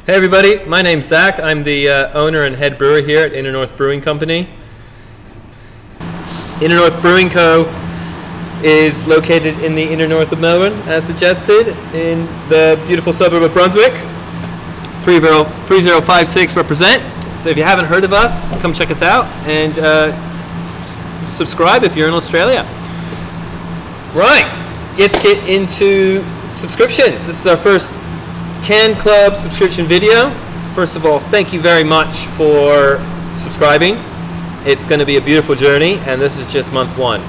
Hey everybody, my name's Zach. I'm the owner and head brewer here at Inner North Brewing Company. Inner North Brewing Co. is located in the inner north of Melbourne, as suggested, in the beautiful suburb of Brunswick. 3056 represent. So if you haven't heard of us, come check us out and subscribe if you're in Australia. Right, let's get into subscriptions. This is our first Can Club subscription video. First of all, thank you very much for subscribing. It's going to be a beautiful journey, and this is just month one.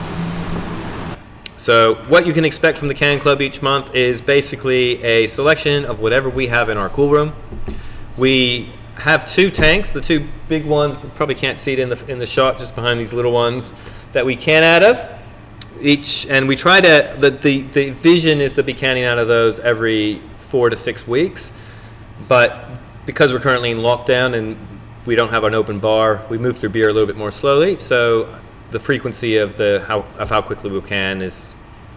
So what you can expect from the Can Club each month is basically a selection of whatever we have in our cool room. We have two tanks, the two big ones, you probably can't see it in the shot, just behind these little ones that we can out of. And we try to, the vision is to be canning out of those every 4 to 6 weeks, but because we're currently in lockdown and we don't have an open bar, we move through beer a little bit more slowly, so the frequency of how quickly we can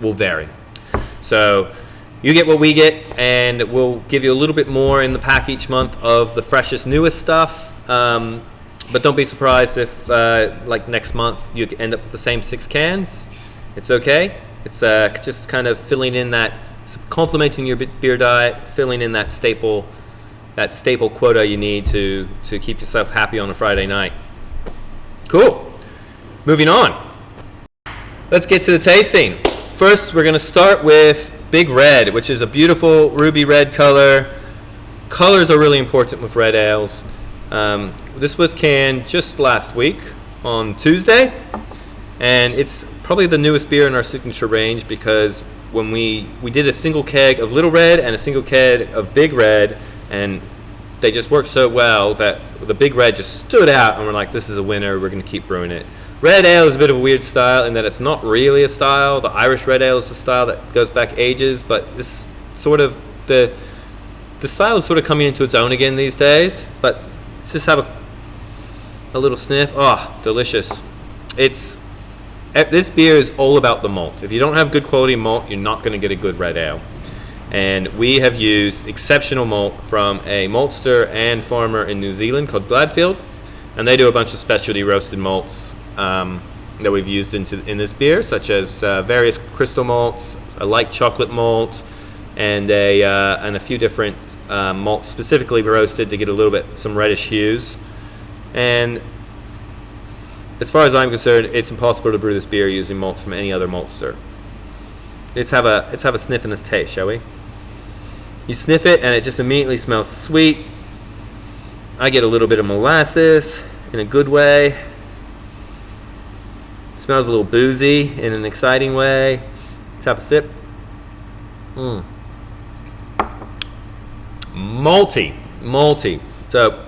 will vary. So you get what we get, and we'll give you a little bit more in the pack each month of the freshest, newest stuff, but don't be surprised if like next month you end up with the same 6 cans. It's okay. It's just kind of filling in that, complementing your beer diet, filling in that staple quota you need to keep yourself happy on a Friday night. Cool. Moving on. Let's get to the tasting. First, we're going to start with Big Red, which is a beautiful ruby red color. Colors are really important with red ales. This was canned just last week on Tuesday, and it's probably the newest beer in our signature range because when we did a single keg of Little Red and a single keg of Big Red, and they just worked so well that the Big Red just stood out, and we're like, this is a winner, we're going to keep brewing it. Red ale is a bit of a weird style in that it's not really a style. The Irish red ale is a style that goes back ages, but this sort of, the style is sort of coming into its own again these days. But let's just have a little sniff. Oh, delicious. This beer is all about the malt. If you don't have good quality malt, you're not going to get a good red ale. And we have used exceptional malt from a maltster and farmer in New Zealand called Gladfield, and they do a bunch of specialty roasted malts that we've used in this beer, such as various crystal malts, a light chocolate malt, and a few different malts specifically roasted to get a little bit some reddish hues. And as far as I'm concerned, it's impossible to brew this beer using malts from any other maltster. Let's have a sniff and this taste, shall we? You sniff it, and it just immediately smells sweet. I get a little bit of molasses in a good way. It smells a little boozy in an exciting way. Let's have a sip. Malty. So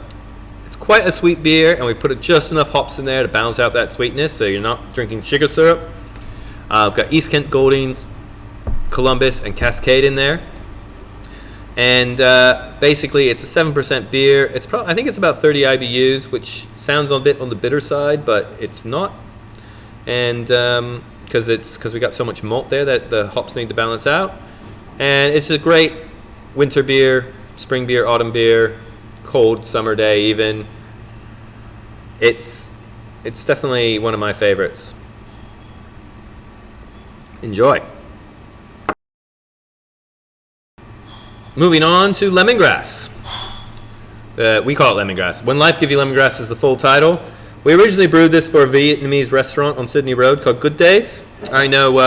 it's quite a sweet beer, and we put just enough hops in there to balance out that sweetness, so you're not drinking sugar syrup. I've got East Kent Goldings, Columbus, and Cascade in there. And basically, it's a 7% beer. I think it's about 30 IBUs, which sounds a bit on the bitter side, but it's not. And because we got so much malt there that the hops need to balance out. And it's a great winter beer, spring beer, autumn beer, cold summer day even. It's definitely one of my favorites. Enjoy. Moving on to Lemongrass. We call it Lemongrass. When Life Give You Lemongrass is the full title. We originally brewed this for a Vietnamese restaurant on Sydney Road called Good Days. I know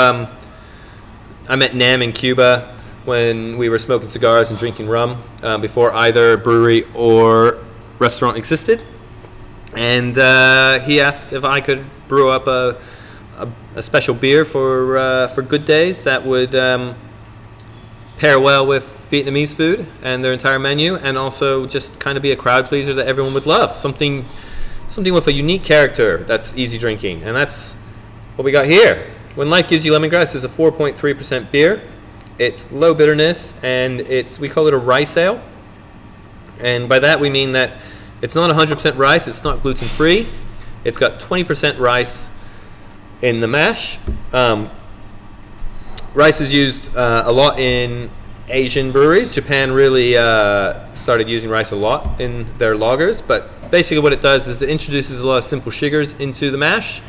I met Nam in Cuba when we were smoking cigars and drinking rum before either brewery or restaurant existed. And he asked if I could brew up a special beer for Good Days that would pair well with Vietnamese food and their entire menu, and also just kind of be a crowd pleaser that everyone would love. Something with a unique character that's easy drinking, and that's what we got here. When Life Gives You Lemongrass is a 4.3% beer. It's low bitterness, and we call it a rice ale. And by that we mean that it's not 100% rice, it's not gluten free. It's got 20% rice in the mash. Rice is used a lot in Asian breweries. Japan really started using rice a lot in their lagers, but basically what it does is it introduces a lot of simple sugars into the mash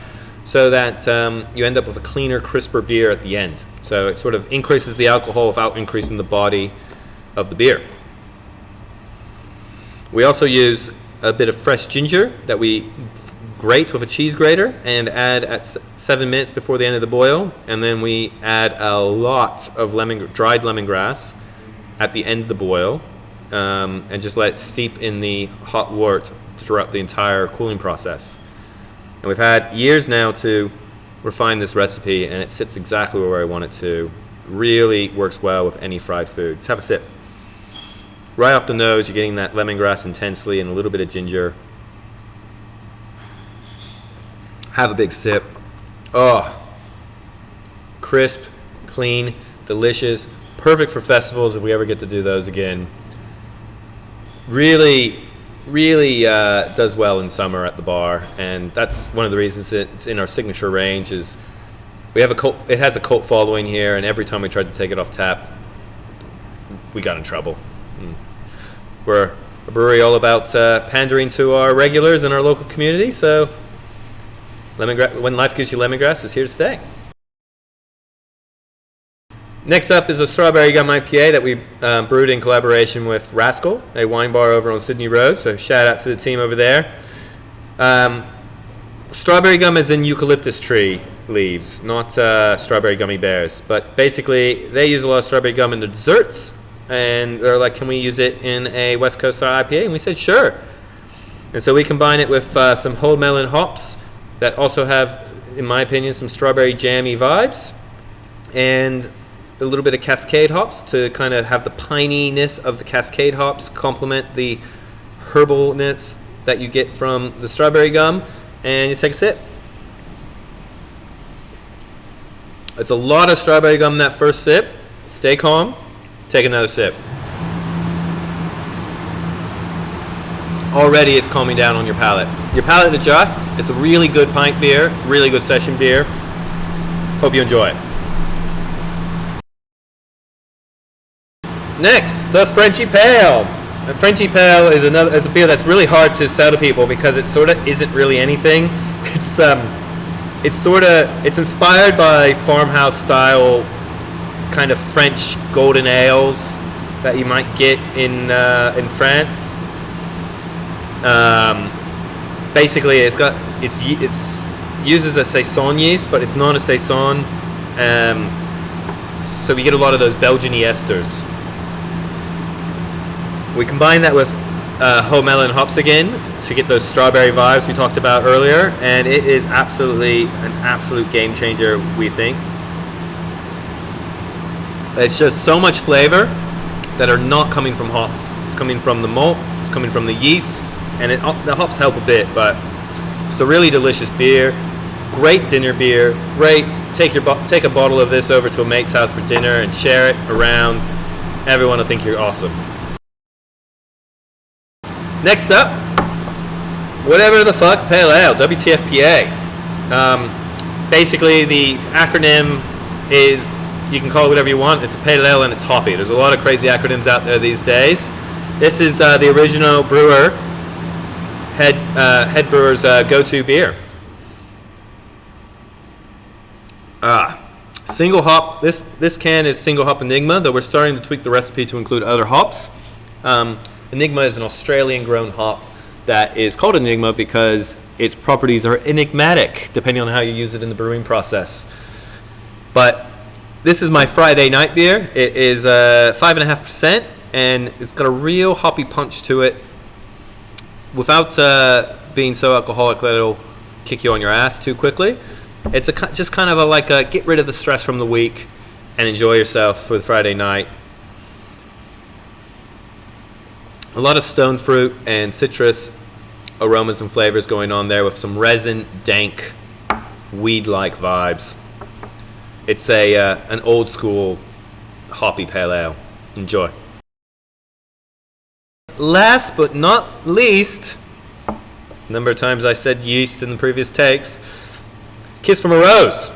so that you end up with a cleaner, crisper beer at the end. So it sort of increases the alcohol without increasing the body of the beer. We also use a bit of fresh ginger that we grate with a cheese grater and add at 7 minutes before the end of the boil, and then we add a lot of dried lemongrass at the end of the boil, and just let it steep in the hot wort throughout the entire cooling process. And we've had years now to refine this recipe, and it sits exactly where I want it to. Really works well with any fried food. Let's have a sip. Right off the nose, you're getting that lemongrass intensely and a little bit of ginger. Have a big sip. Oh, crisp, clean, delicious, perfect for festivals if we ever get to do those again. Really does well in summer at the bar, and that's one of the reasons it's in our signature range. Is we have it has a cult following here, and every time we tried to take it off tap, we got in trouble. We're a brewery all about pandering to our regulars in our local community, so lemongrass, when life gives you lemongrass, is here to stay. Next up is a strawberry gum IPA that we brewed in collaboration with Rascal, a wine bar over on Sydney Road. So shout out to the team over there. Strawberry gum is in eucalyptus tree leaves, not strawberry gummy bears. But basically, they use a lot of strawberry gum in the desserts, and they're like, "Can we use it in a West Coast style IPA?" And we said, "Sure." And so we combine it with some whole melon hops that also have, in my opinion, some strawberry jammy vibes, and a little bit of Cascade hops to kind of have the pininess of the Cascade hops complement the herbalness that you get from the strawberry gum. And you take a sip. It's a lot of strawberry gum in that first sip. Stay calm. Take another sip. Already it's calming down on your palate. Your palate adjusts. It's a really good pint beer, really good session beer. Hope you enjoy it. This, the Frenchie Pale. The Frenchie Pale is a beer that's really hard to sell to people because it sort of isn't really anything. It's inspired by farmhouse style kind of French golden ales that you might get in France. Basically, it's uses a saison yeast, but it's not a saison. So we get a lot of those Belgian esters. We combine that with whole melon hops again to get those strawberry vibes we talked about earlier, and it is absolutely an absolute game changer, we think. It's just so much flavor that are not coming from hops. It's coming from the malt, it's coming from the yeast, and the hops help a bit, but it's a really delicious beer. Great dinner beer. Great. Take a bottle of this over to a mate's house for dinner and share it around. Everyone will think you're awesome. Next up, whatever the fuck Pale Ale, WTFPA. Basically, the acronym is, you can call it whatever you want. It's a pale ale and it's hoppy. There's a lot of crazy acronyms out there these days. This is the original brewer, head brewer's go-to beer. Single hop. This can is single hop Enigma, though we're starting to tweak the recipe to include other hops. Enigma is an Australian-grown hop that is called Enigma because its properties are enigmatic, depending on how you use it in the brewing process. But this is my Friday night beer. It is 5.5%, and it's got a real hoppy punch to it, without being so alcoholic that it'll kick you on your ass too quickly. It's just kind of like a get rid of the stress from the week and enjoy yourself for the Friday night. A lot of stone fruit and citrus aromas and flavors going on there with some resin, dank, weed-like vibes. It's an old school hoppy pale ale. Enjoy. Last but not least, number of times I said yeast in the previous takes, Kiss from a Rose.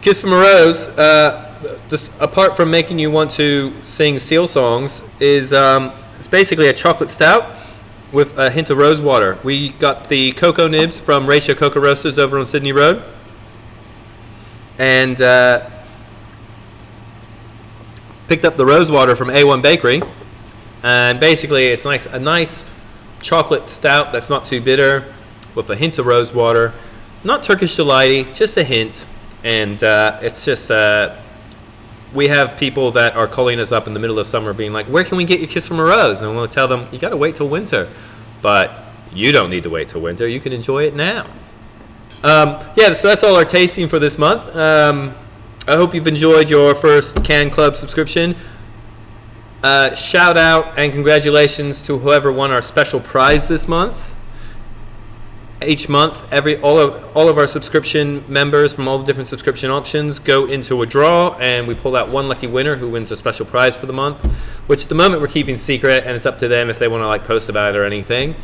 Kiss from a Rose, this, apart from making you want to sing seal songs, is it's basically a chocolate stout with a hint of rose water. We got the cocoa nibs from Ratio Cocoa Roasters over on Sydney Road, and picked up the rose water from A1 Bakery. And basically, it's like a nice chocolate stout that's not too bitter, with a hint of rose water. Not Turkish delighty, just a hint. And it's just, we have people that are calling us up in the middle of summer being like, where can we get your Kiss from a Rose? And we'll tell them, you got to wait till winter. But you don't need to wait till winter. You can enjoy it now. Yeah, so that's all our tasting for this month. I hope you've enjoyed your first Can Club subscription. Shout out and congratulations to whoever won our special prize this month. Each month, all of our subscription members from all the different subscription options go into a draw, and we pull out one lucky winner who wins a special prize for the month, which at the moment we're keeping secret, and it's up to them if they want to like post about it or anything.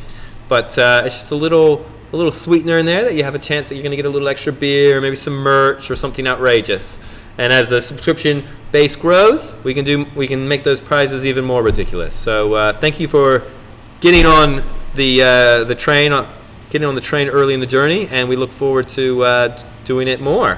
But it's just a little sweetener in there that you have a chance that you're going to get a little extra beer, maybe some merch or something outrageous. And as the subscription base grows, we can make those prizes even more ridiculous. So thank you for getting on the train early in the journey, and we look forward to doing it more.